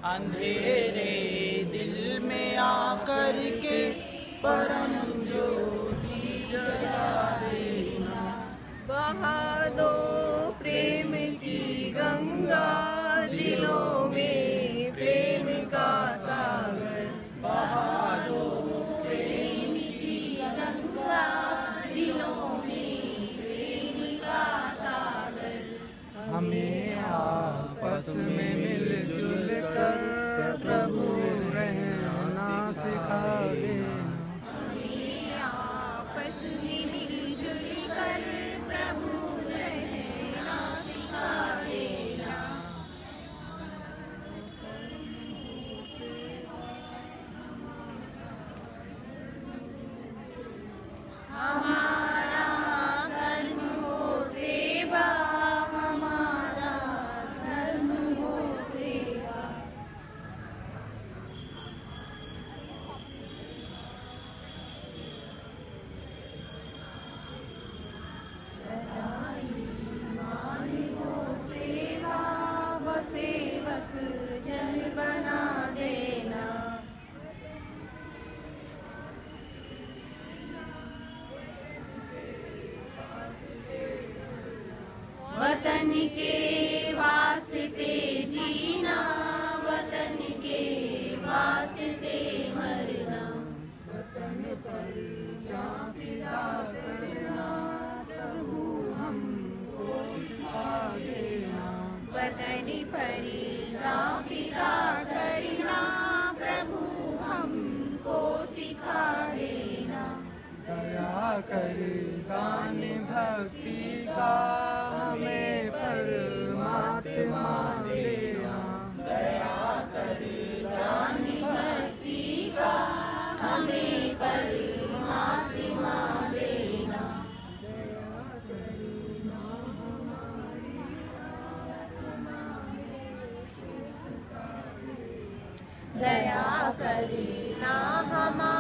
अंधेरे दिल में आकर के परम ज्योति जला देना। बहा दो प्रेम की गंगा दिलों में प्रेम का सागर। बहा दो प्रेम की गंगा दिलों में प्रेम का सागर। हमें आपस में मिलजुल कर प्रभु रहना सिखा देना। हमें आपस में मिलजुल कर प्रभु रहना सिखा देना। हमारा धर्म हो सेवा, हमारा धर्म हो सेवा। सदा ईमान हो सेवा, व सेवक जन बना देना। वतन के वास्ते जीना, वतन के वास्ते मरना। वतन पर जान फिदा करना प्रभु हमको सिखा देना। वतन पर जान फिदा करना प्रभु हमको सिखा देना। दया कर दान भक्ति का हमें परमात्मा देना। दया कर दान भक्ति का हमें परमात्मा देना। दया करना हमारी